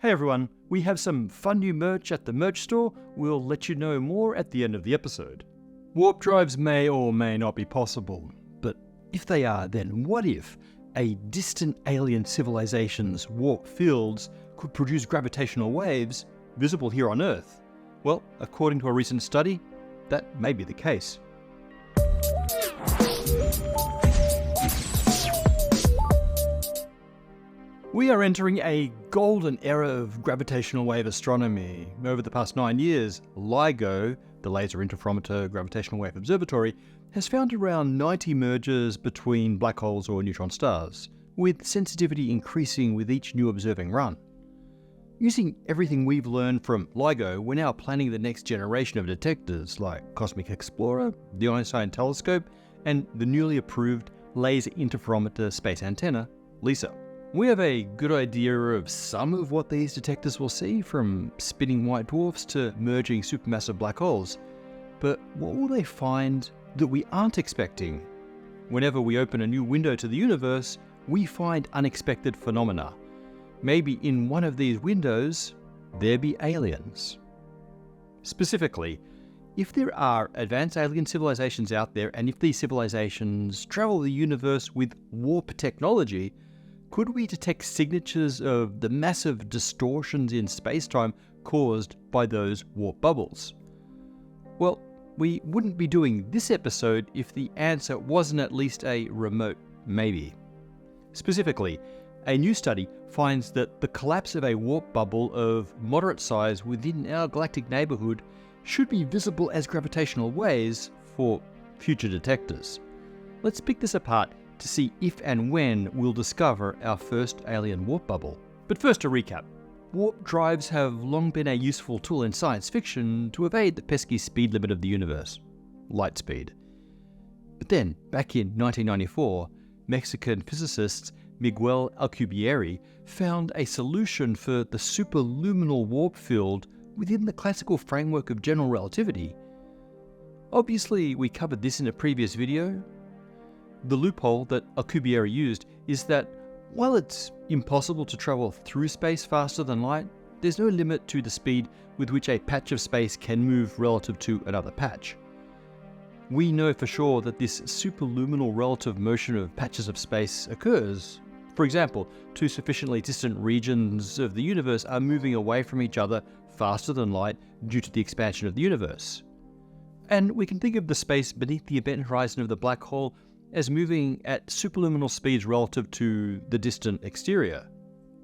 Hey everyone, we have some fun new merch at the merch store. We'll let you know more at the end of the episode. Warp drives may or may not be possible, but if they are, then what if a distant alien civilization's warp fields could produce gravitational waves visible here on Earth? Well, according to a recent study, that may be the case. We are entering a golden era of gravitational wave astronomy. Over the past 9 years, LIGO, the Laser Interferometer Gravitational Wave Observatory, has found around 90 mergers between black holes or neutron stars, with sensitivity increasing with each new observing run. Using everything we've learned from LIGO, we're now planning the next generation of detectors like Cosmic Explorer, the Einstein Telescope, and the newly approved Laser Interferometer Space Antenna, LISA. We have a good idea of some of what these detectors will see, from spinning white dwarfs to merging supermassive black holes. But what will they find that we aren't expecting? Whenever we open a new window to the universe, we find unexpected phenomena. Maybe in one of these windows, there be aliens. Specifically, if there are advanced alien civilizations out there, and if these civilizations travel the universe with warp technology, could we detect signatures of the massive distortions in spacetime caused by those warp bubbles? Well, we wouldn't be doing this episode if the answer wasn't at least a remote maybe. Specifically, a new study finds that the collapse of a warp bubble of moderate size within our galactic neighborhood should be visible as gravitational waves for future detectors. Let's pick this apart to see if and when we'll discover our first alien warp bubble. But first, a recap. Warp drives have long been a useful tool in science fiction to evade the pesky speed limit of the universe, light speed. But then, back in 1994, Mexican physicists Miguel Alcubierre found a solution for the superluminal warp field within the classical framework of general relativity. Obviously, we covered this in a previous video. The loophole that Alcubierre used is that while it's impossible to travel through space faster than light, there's no limit to the speed with which a patch of space can move relative to another patch. We know for sure that this superluminal relative motion of patches of space occurs. For example, two sufficiently distant regions of the universe are moving away from each other faster than light due to the expansion of the universe. And we can think of the space beneath the event horizon of the black hole as moving at superluminal speeds relative to the distant exterior.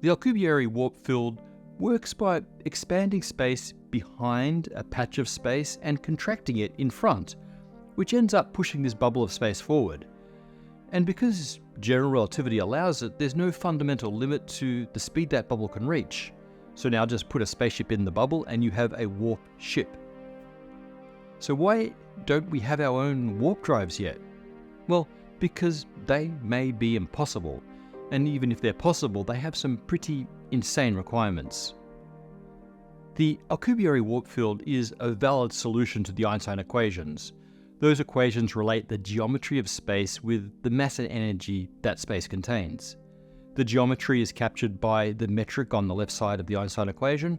The Alcubierre warp field works by expanding space behind a patch of space and contracting it in front, which ends up pushing this bubble of space forward. And because general relativity allows it, there's no fundamental limit to the speed that bubble can reach. So now just put a spaceship in the bubble and you have a warp ship. So why don't we have our own warp drives yet? Well, because they may be impossible, and even if they're possible, they have some pretty insane requirements. The Alcubierre warp field is a valid solution to the Einstein equations. Those equations relate the geometry of space with the mass and energy that space contains. The geometry is captured by the metric on the left side of the Einstein equation.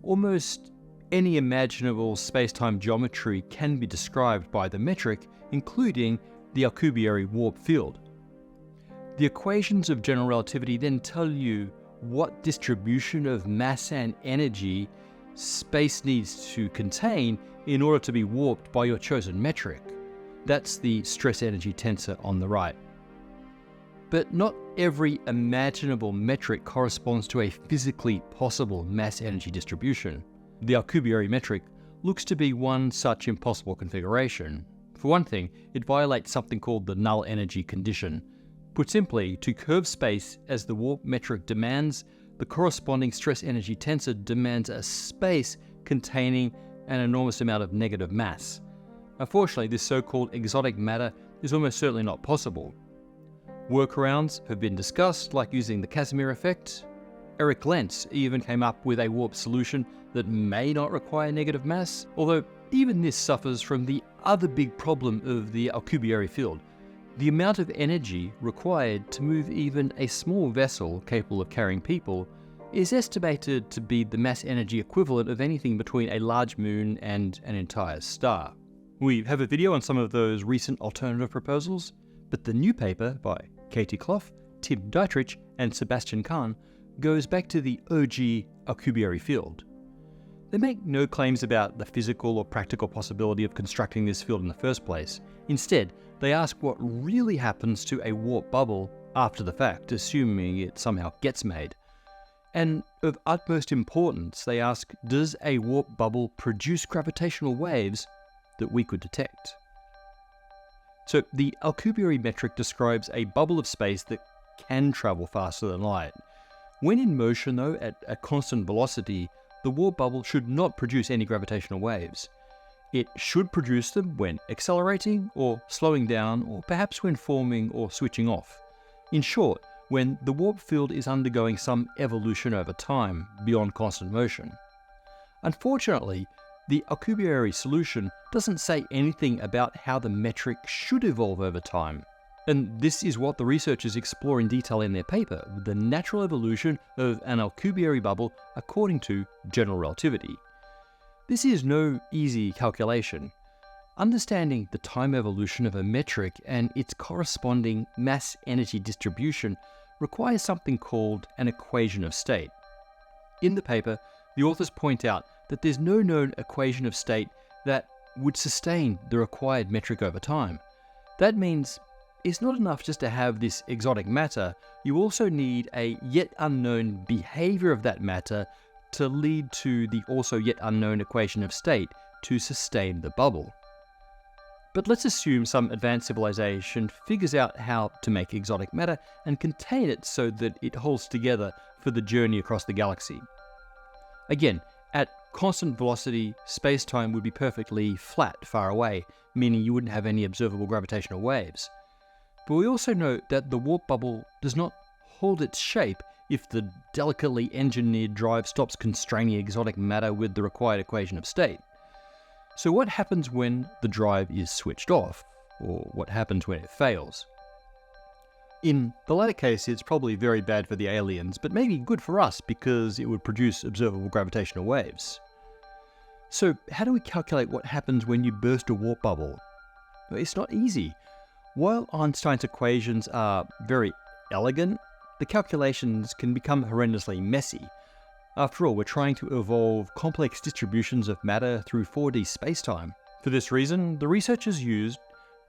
Almost any imaginable space-time geometry can be described by the metric, including the Alcubierre warp field. The equations of general relativity then tell you what distribution of mass and energy space needs to contain in order to be warped by your chosen metric. That's the stress-energy tensor on the right. But not every imaginable metric corresponds to a physically possible mass-energy distribution. The Alcubierre metric looks to be one such impossible configuration. For one thing, it violates something called the null energy condition. Put simply, to curve space as the warp metric demands, the corresponding stress-energy tensor demands a space containing an enormous amount of negative mass. Unfortunately, this so-called exotic matter is almost certainly not possible. Workarounds have been discussed, like using the Casimir effect. Eric Lentz even came up with a warp solution that may not require negative mass, although even this suffers from the other big problem of the Alcubierre field, the amount of energy required to move even a small vessel capable of carrying people is estimated to be the mass energy equivalent of anything between a large moon and an entire star. We have a video on some of those recent alternative proposals, but the new paper by Katie Clough, Tim Dietrich, and Sebastian Kahn goes back to the OG Alcubierre field. They make no claims about the physical or practical possibility of constructing this field in the first place. Instead, they ask what really happens to a warp bubble after the fact, assuming it somehow gets made. And of utmost importance, they ask, does a warp bubble produce gravitational waves that we could detect? So the Alcubierre metric describes a bubble of space that can travel faster than light. When in motion though, at a constant velocity, the warp bubble should not produce any gravitational waves. It should produce them when accelerating or slowing down, or perhaps when forming or switching off. In short, when the warp field is undergoing some evolution over time beyond constant motion. Unfortunately, the Alcubierre solution doesn't say anything about how the metric should evolve over time. And this is what the researchers explore in detail in their paper, the natural evolution of an Alcubierre bubble according to general relativity. This is no easy calculation. Understanding the time evolution of a metric and its corresponding mass energy distribution requires something called an equation of state. In the paper, the authors point out that there's no known equation of state that would sustain the required metric over time. That means it's not enough just to have this exotic matter, you also need a yet unknown behavior of that matter to lead to the also yet unknown equation of state to sustain the bubble. But let's assume some advanced civilization figures out how to make exotic matter and contain it so that it holds together for the journey across the galaxy. Again, at constant velocity, space-time would be perfectly flat far away, meaning you wouldn't have any observable gravitational waves. But we also know that the warp bubble does not hold its shape if the delicately engineered drive stops constraining exotic matter with the required equation of state. So what happens when the drive is switched off, or what happens when it fails? In the latter case, it's probably very bad for the aliens, but maybe good for us because it would produce observable gravitational waves. So how do we calculate what happens when you burst a warp bubble? Well, it's not easy. While Einstein's equations are very elegant, the calculations can become horrendously messy. After all, we're trying to evolve complex distributions of matter through 4D spacetime. For this reason, the researchers used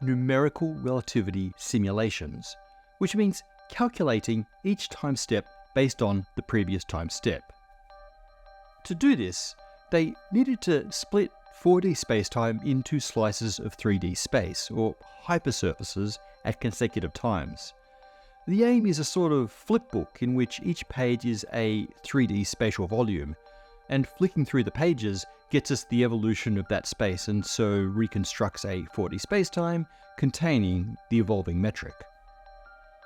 numerical relativity simulations, which means calculating each time step based on the previous time step. To do this, they needed to split 4D spacetime into slices of 3D space, or hypersurfaces, at consecutive times. The aim is a sort of flipbook in which each page is a 3D spatial volume, and flicking through the pages gets us the evolution of that space and so reconstructs a 4D spacetime containing the evolving metric.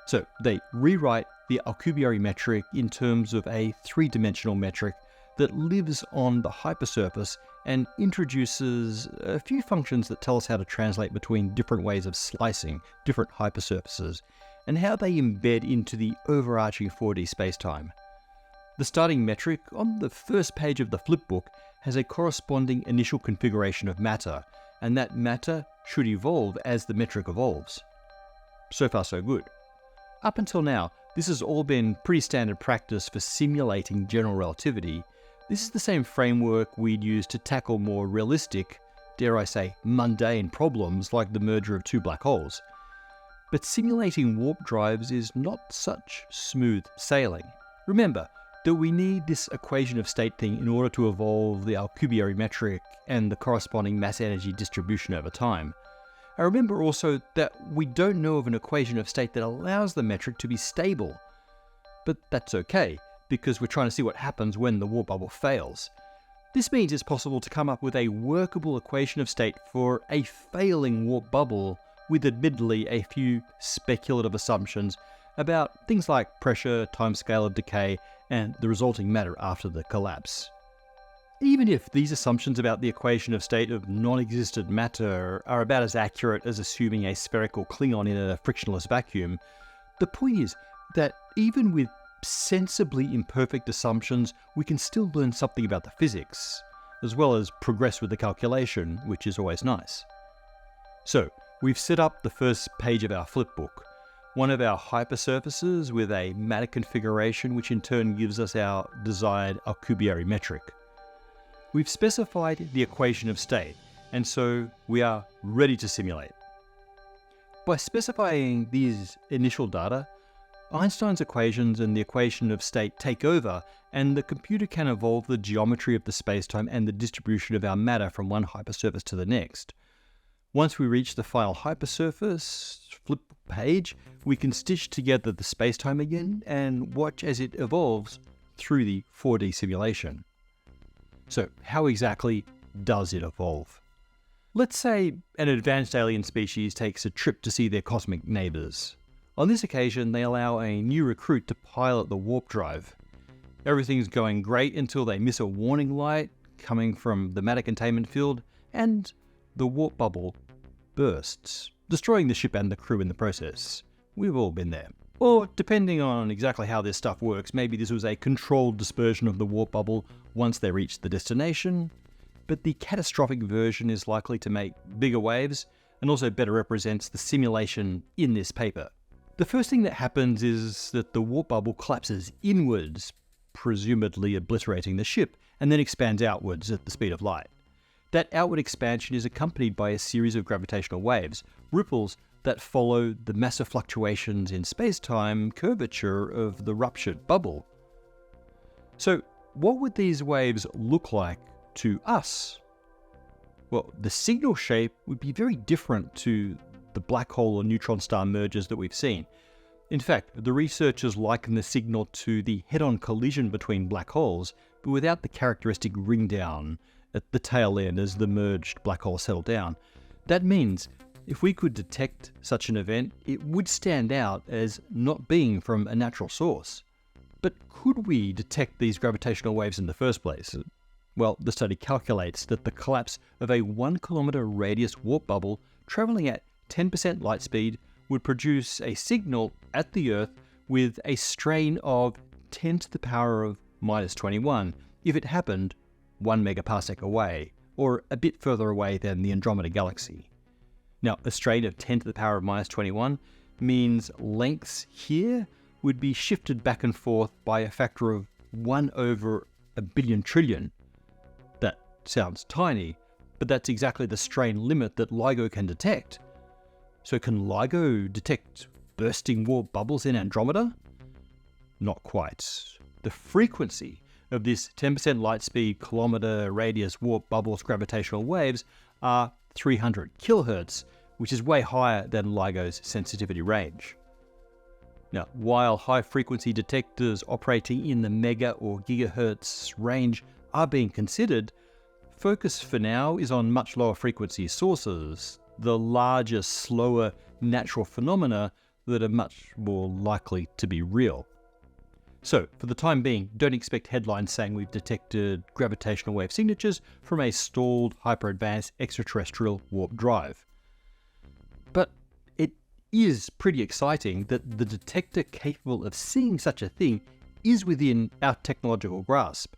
So they rewrite the Alcubierre metric in terms of a three-dimensional metric that lives on the hypersurface and introduces a few functions that tell us how to translate between different ways of slicing different hypersurfaces and how they embed into the overarching 4D spacetime. The starting metric on the first page of the flipbook has a corresponding initial configuration of matter, and that matter should evolve as the metric evolves. So far so good. Up until now, this has all been pretty standard practice for simulating general relativity. This is the same framework we'd use to tackle more realistic, dare I say, mundane problems like the merger of two black holes. But simulating warp drives is not such smooth sailing. Remember that we need this equation of state thing in order to evolve the Alcubierre metric and the corresponding mass energy distribution over time. And remember also that we don't know of an equation of state that allows the metric to be stable. But that's okay, because we're trying to see what happens when the warp bubble fails. This means it's possible to come up with a workable equation of state for a failing warp bubble with admittedly a few speculative assumptions about things like pressure, timescale of decay, and the resulting matter after the collapse. Even if these assumptions about the equation of state of non-existent matter are about as accurate as assuming a spherical Klingon in a frictionless vacuum, the point is that even with sensibly imperfect assumptions, we can still learn something about the physics, as well as progress with the calculation, which is always nice. So, we've set up the first page of our flipbook, one of our hypersurfaces with a matter configuration, which in turn gives us our desired Alcubierre metric. We've specified the equation of state, and so we are ready to simulate. By specifying these initial data, Einstein's equations and the equation of state take over, and the computer can evolve the geometry of the spacetime and the distribution of our matter from one hypersurface to the next. Once we reach the final hypersurface flip page, we can stitch together the spacetime again and watch as it evolves through the 4D simulation. So, how exactly does it evolve? Let's say an advanced alien species takes a trip to see their cosmic neighbours. On this occasion, they allow a new recruit to pilot the warp drive. Everything's going great until they miss a warning light coming from the matter containment field, and the warp bubble bursts, destroying the ship and the crew in the process. We've all been there. Or, depending on exactly how this stuff works, maybe this was a controlled dispersion of the warp bubble once they reached the destination, but the catastrophic version is likely to make bigger waves and also better represents the simulation in this paper. The first thing that happens is that the warp bubble collapses inwards, presumably obliterating the ship, and then expands outwards at the speed of light. That outward expansion is accompanied by a series of gravitational waves, ripples that follow the massive fluctuations in space-time curvature of the ruptured bubble. So, what would these waves look like to us? Well, the signal shape would be very different to the black hole or neutron star mergers that we've seen. In fact, the researchers liken the signal to the head-on collision between black holes, but without the characteristic ring down at the tail end as the merged black holes settle down. That means if we could detect such an event, it would stand out as not being from a natural source. But could we detect these gravitational waves in the first place? Well, the study calculates that the collapse of a 1 kilometer radius warp bubble traveling at 10% light speed would produce a signal at the Earth with a strain of 10 to the power of minus 21 if it happened 1 megaparsec away, or a bit further away than the Andromeda Galaxy. Now, a strain of 10 to the power of minus 21 means lengths here would be shifted back and forth by a factor of 1 over a billion trillion. That sounds tiny, but that's exactly the strain limit that LIGO can detect. So can LIGO detect bursting warp bubbles in Andromeda? Not quite. The frequency of this 10% light speed kilometer radius warp bubbles gravitational waves are 300 kilohertz, which is way higher than LIGO's sensitivity range. Now, while high-frequency detectors operating in the mega or gigahertz range are being considered, focus for now is on much lower frequency sources, the larger, slower natural phenomena that are much more likely to be real. So, for the time being, don't expect headlines saying we've detected gravitational wave signatures from a stalled, hyper-advanced extraterrestrial warp drive. But it is pretty exciting that the detector capable of seeing such a thing is within our technological grasp.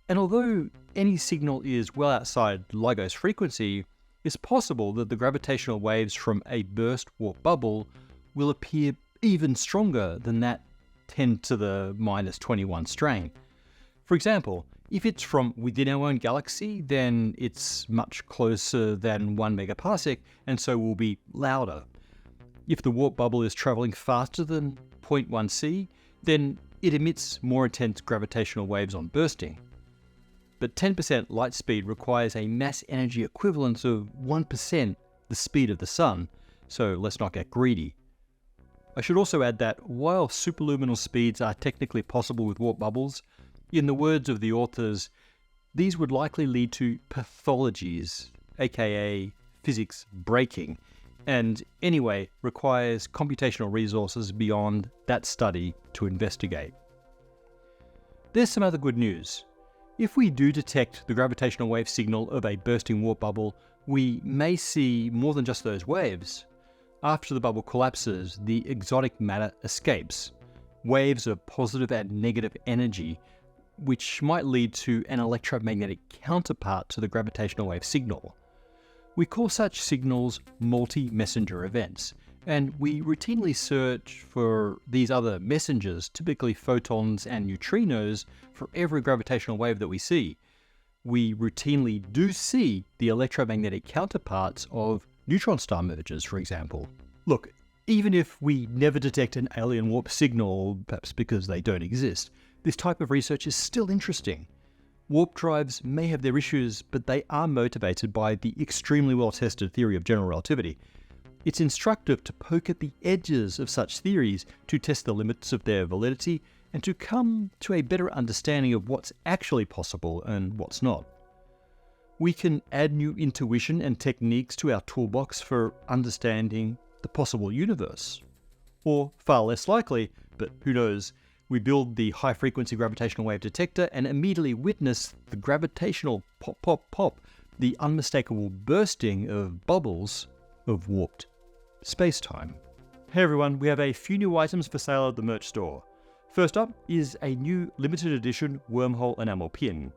And although any signal is well outside LIGO's frequency, it's possible that the gravitational waves from a burst warp bubble will appear even stronger than that 10 to the minus 21 strain. For example, if it's from within our own galaxy, then it's much closer than 1 megaparsec, and so will be louder. If the warp bubble is traveling faster than 0.1 C, then it emits more intense gravitational waves on bursting. But 10% light speed requires a mass energy equivalence of 1% the speed of the sun, so let's not get greedy. I should also add that while superluminal speeds are technically possible with warp bubbles, in the words of the authors, these would likely lead to pathologies, aka physics breaking, and anyway requires computational resources beyond that study to investigate. There's some other good news. If we do detect the gravitational wave signal of a bursting warp bubble, we may see more than just those waves. After the bubble collapses, the exotic matter escapes. waves of positive and negative energy, which might lead to an electromagnetic counterpart to the gravitational wave signal. We call such signals multi-messenger events, and we routinely search for these other messengers, typically photons and neutrinos, for every gravitational wave that we see. We routinely do see the electromagnetic counterparts of neutron star mergers, for example. Look, even if we never detect an alien warp signal, perhaps because they don't exist, this type of research is still interesting. Warp drives may have their issues, but they are motivated by the extremely well-tested theory of general relativity. It's instructive to poke at the edges of such theories to test the limits of their validity and to come to a better understanding of what's actually possible and what's not. We can add new intuition and techniques to our toolbox for understanding the possible universe. Or, far less likely, but who knows, we build the high-frequency gravitational wave detector and immediately witness the gravitational pop, pop, pop, the unmistakable bursting of bubbles of warped spacetime. Hey everyone, we have a few new items for sale at the merch store. First up is a new limited edition wormhole enamel pin.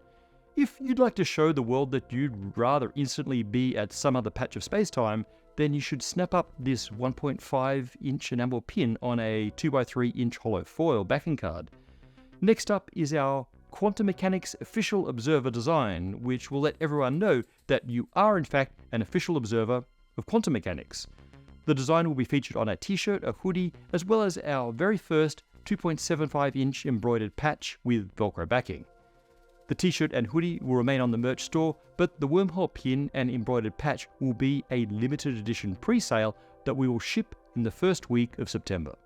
If you'd like to show the world that you'd rather instantly be at some other patch of spacetime, then you should snap up this 1.5-inch enamel pin on a 2x3-inch hollow foil backing card. Next up is our quantum mechanics official observer design, which will let everyone know that you are in fact an official observer of quantum mechanics. The design will be featured on a t-shirt, a hoodie, as well as our very first 2.75-inch embroidered patch with Velcro backing. The t-shirt and hoodie will remain on the merch store, but the wormhole pin and embroidered patch will be a limited edition pre-sale that we will ship in the first week of September.